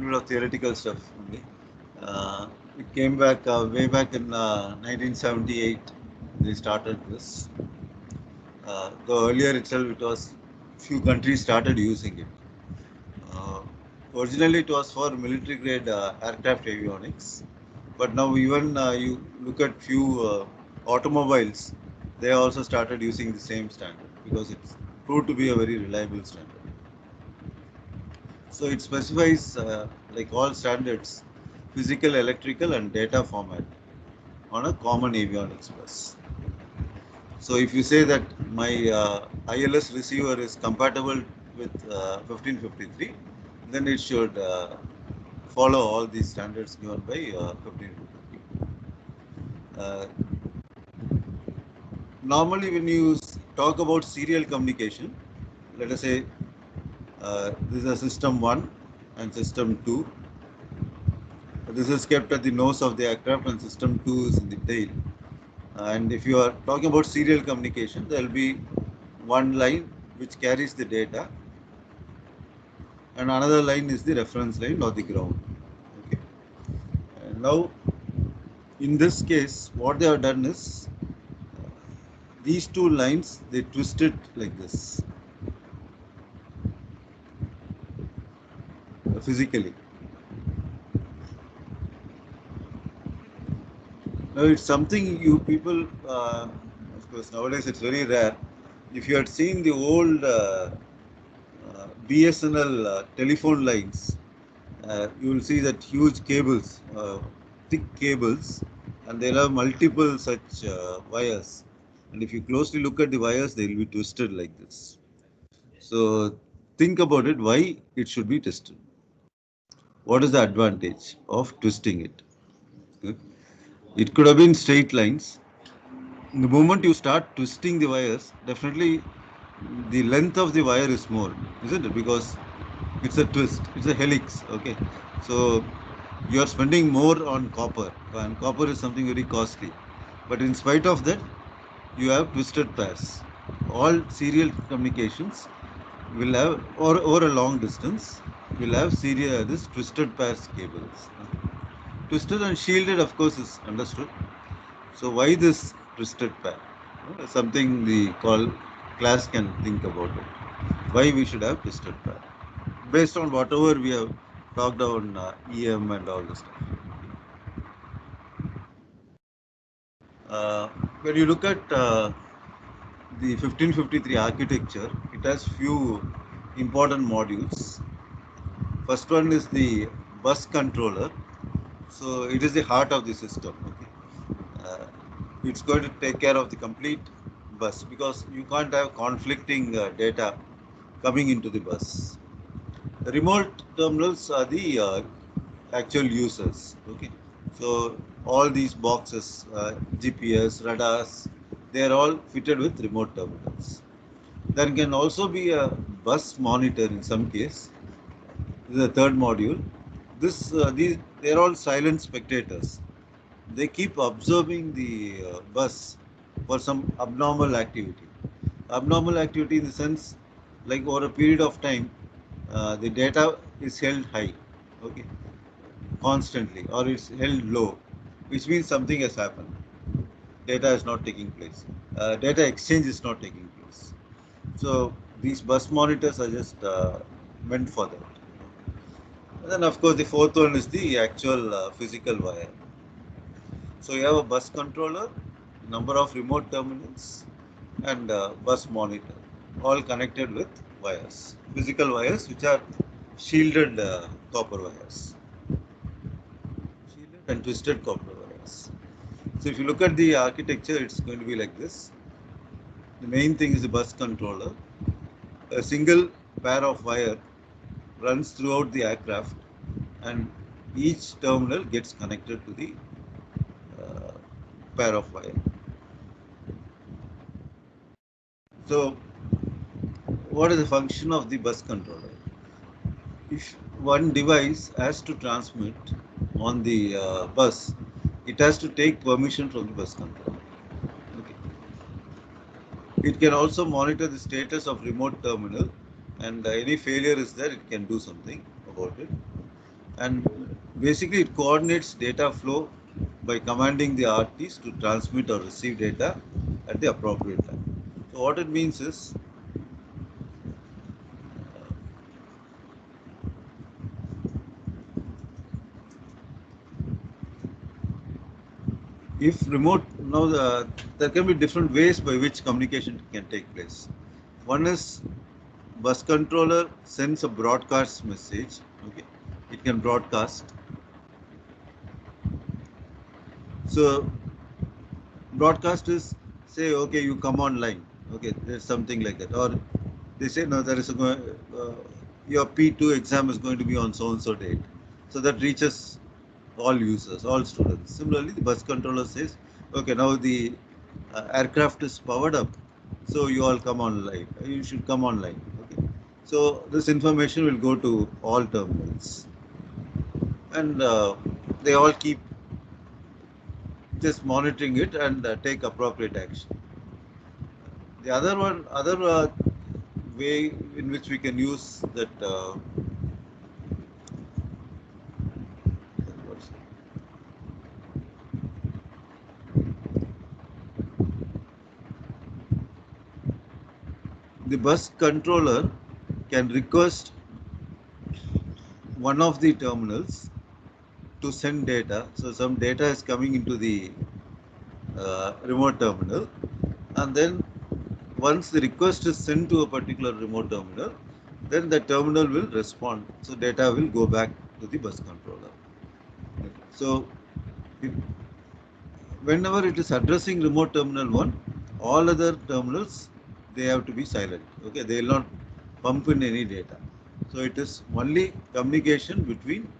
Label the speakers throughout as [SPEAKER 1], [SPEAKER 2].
[SPEAKER 1] bit of theoretical stuff only. It came back way back in 1978. They started this. Though earlier itself, it was few countries started using it. Uh, Originally, it was for military grade aircraft avionics, but now even you look at few automobiles, they also started using the same standard because it's proved to be a very reliable standard. So it specifies, like all standards, physical, electrical, and data format on a common avionics bus. So if you say that my ILS receiver is compatible with 1553, then it should follow all these standards given by 1553. Uh, Normally, when you talk about serial communication, let us say this is a system 1 and system 2. This is kept at the nose of the aircraft and system 2 is in the tail. And if you are talking about serial communication, there will be one line which carries the data and another line is the reference line or the ground. Okay. And now, in this case, what they have done is these two lines they twisted like this physically. Now, it's something you people, of course, nowadays it's very rare. If you had seen the old BSNL telephone lines, you will see that huge cables, thick cables, and there are multiple such wires. And if you closely look at the wires, they will be twisted like this. So think about it, why it should be twisted. What is the advantage of twisting it? Okay. It could have been straight lines. The moment you start twisting the wires, definitely the length of the wire is more, isn't it? Because it's a twist, it's a helix. Okay, so you are spending more on copper, and copper is something very costly. But in spite of that, you have twisted pairs. All serial communications will have, or over a long distance, will have serial this twisted pairs cables. Twisted and shielded, of course, is understood. So why this twisted pair? Something the call class can think about it. Why we should have twisted pair? Based on whatever we have talked on EM and all this stuff. When you look at the 1553 architecture, it has few important modules. First one is the bus controller. So it is the heart of the system. Okay, it's going to take care of the complete bus because you can't have conflicting data coming into the bus. The remote terminals are the actual users. Okay, so all these boxes, GPS, radars, they are all fitted with remote terminals. There can also be a bus monitor in some case. This is the third module. These they are all silent spectators. They keep observing the bus for some abnormal activity. Abnormal activity in the sense, like over a period of time, the data is held high, okay, constantly, or it's held low, which means something has happened. Data is not taking place. Data exchange is not taking place. So these bus monitors are just meant for that. And then, of course, the fourth one is the actual physical wire. So you have a bus controller, number of remote terminals, and bus monitor, all connected with wires, physical wires, which are shielded copper wires, shielded and twisted copper wires. So if you look at the architecture, it's going to be like this. The main thing is the bus controller. A single pair of wire runs throughout the aircraft, and each terminal gets connected to the uh, pair of wire. So, what is the function of the bus controller? If one device has to transmit on the bus, it has to take permission from the bus controller. Okay. It can also monitor the status of remote terminal, and any failure is there, it can do something about it. And basically it coordinates data flow by commanding the RTs to transmit or receive data at the appropriate time. So what it means is, if remote, now there can be different ways by which communication can take place. One is bus controller sends a broadcast message. Okay, it can broadcast. So broadcast is, say, okay, you come online. Okay, there's something like that, or they say no, there is your P2 exam is going to be on so and so date. So that reaches all users, all students. Similarly, the bus controller says, okay, now the aircraft is powered up, so you all come online. You should come online. Okay, so this information will go to all terminals, and they all keep just monitoring it and take appropriate action. The other way in which we can use that. The bus controller can request one of the terminals to send data. So some data is coming into the remote terminal, and then once the request is sent to a particular remote terminal, then the terminal will respond. So data will go back to the bus controller. So it, whenever it is addressing remote terminal 1, all other terminals, they have to be silent. Okay, they will not pump in any data. So it is only communication between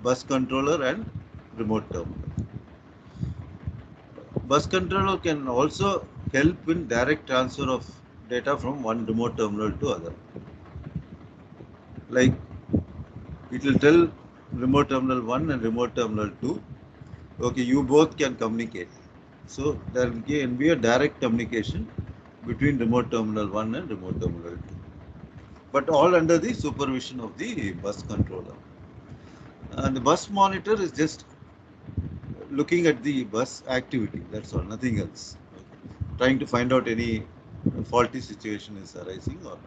[SPEAKER 1] bus controller and remote terminal. Bus controller can also help in direct transfer of data from one remote terminal to other. Like it will tell remote terminal 1 and remote terminal 2, okay, you both can communicate. So there can be a direct communication between remote terminal 1 and remote terminal 2, but all under the supervision of the bus controller. And the bus monitor is just looking at the bus activity, that's all, nothing else. Okay. Trying to find out any faulty situation is arising or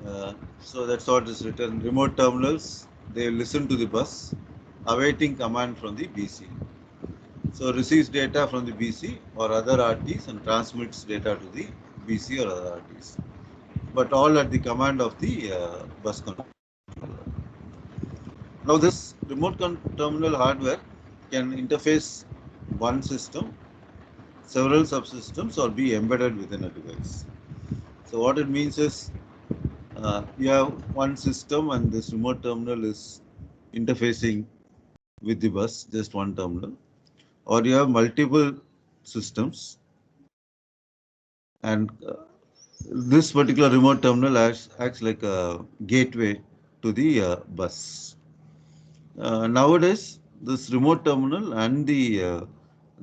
[SPEAKER 1] not. So that's what is written. Remote terminals, they listen to the bus, awaiting command from the BC. So receives data from the BC or other RTs and transmits data to the BC or other RTs. But all at the command of the bus controller. Now this remote terminal hardware can interface one system, several subsystems, or be embedded within a device. So what it means is, you have one system and this remote terminal is interfacing with the bus, just one terminal, or you have multiple systems, and this particular remote terminal acts like a gateway to the bus. Nowadays, this remote terminal and the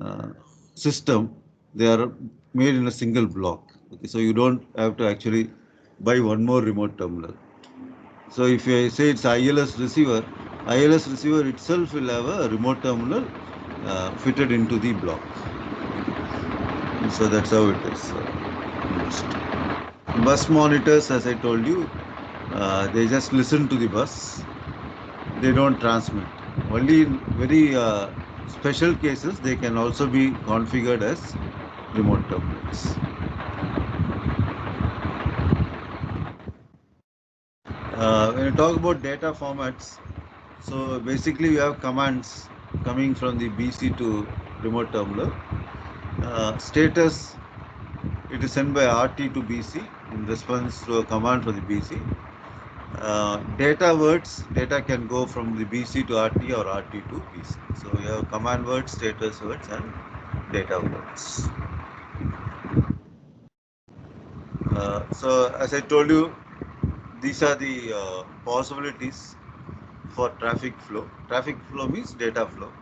[SPEAKER 1] uh, system, they are made in a single block. Okay, so you don't have to actually buy one more remote terminal. So if I say it's ILS receiver itself will have a remote terminal fitted into the block. So that's how it is used. Bus monitors, as I told you, they just listen to the bus. They don't transmit. Only in very special cases, they can also be configured as remote terminals. When you talk about data formats, so basically you have commands coming from the BC to remote terminal. Status, it is sent by RT to BC in response to a command from the BC. Data words, data can go from the BC to RT or RT to BC. So you have command words, status words, and data words. So as I told you, these are the possibilities for traffic flow. Traffic flow means data flow.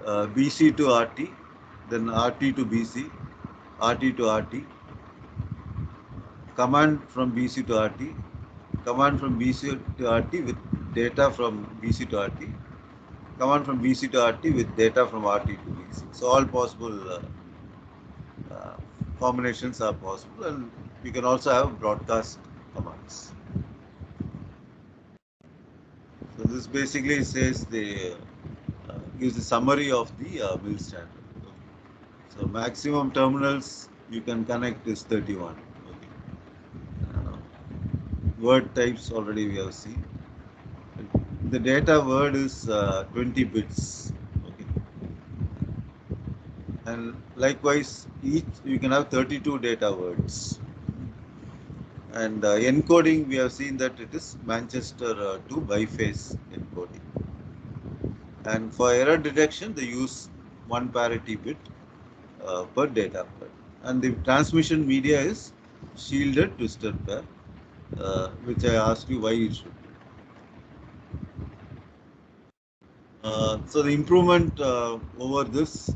[SPEAKER 1] BC to RT, then RT to BC, RT to RT, command from BC to RT, command from BC to RT with data from BC to RT, command from BC to RT with data from RT to BC. So all possible uh, combinations are possible, and we can also have broadcast commands. So this basically says gives a summary of the mill standard. Okay. So maximum terminals you can connect is 31. Okay. Word types already we have seen. The data word is 20 bits. Okay. And likewise, each you can have 32 data words. And encoding, we have seen that it is Manchester to biphase encoding. And for error detection, they use one parity bit per data pair. And the transmission media is shielded twisted pair, which I asked you why it should be. So the improvement over this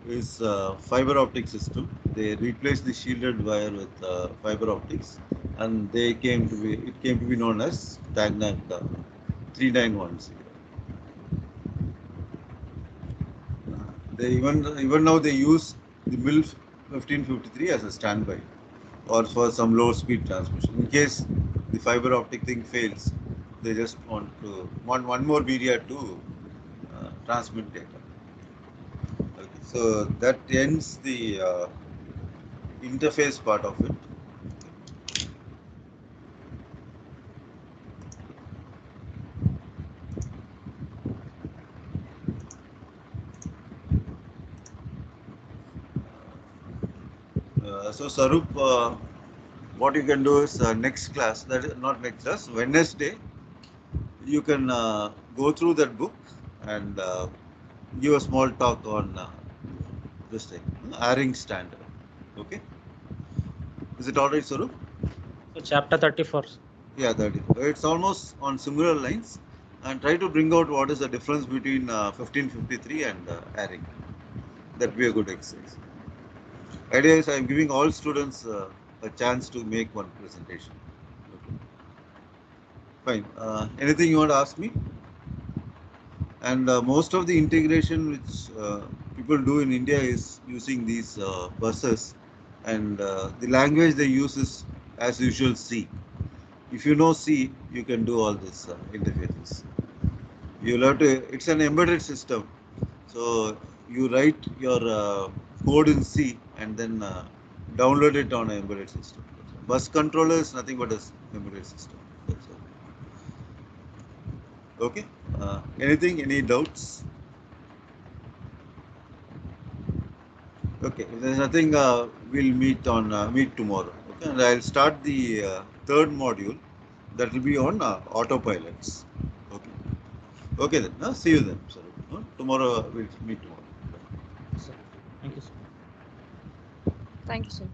[SPEAKER 1] is fiber optic system. They replaced the shielded wire with fiber optics, and it came to be known as TAGNAC 3910. They even now they use the MIL 1553 as a standby, or for some low speed transmission. In case the fiber optic thing fails, they just want one more media to transmit data. Okay, so that ends the interface part of it. So Sarup, what you can do is next class, that is not next class, Wednesday, you can go through that book and give a small talk on this thing, airing standard. Okay? Is it alright, Sarup?
[SPEAKER 2] So chapter 34.
[SPEAKER 1] Yeah, that is. It's almost on similar lines, and try to bring out what is the difference between 1553 and airing. That be a good exercise. Idea is I'm giving all students a chance to make one presentation. Okay. Fine. Anything you want to ask me? And most of the integration which people do in India is using these buses, and the language they use is as usual C. If you know C, you can do all these interfaces. You'll have to. It's an embedded system, so you write your code in C and then download it on an embedded system. Bus controller is nothing but an embedded system. That's all. Okay. Anything? Any doubts? Okay. If there's nothing, we'll meet tomorrow. Okay. And I'll start the third module. That will be on autopilots. Okay. Okay then. See you then. Sorry. Tomorrow we'll meet tomorrow.
[SPEAKER 2] Sir. Thank you, sir.
[SPEAKER 3] Thank you, sir.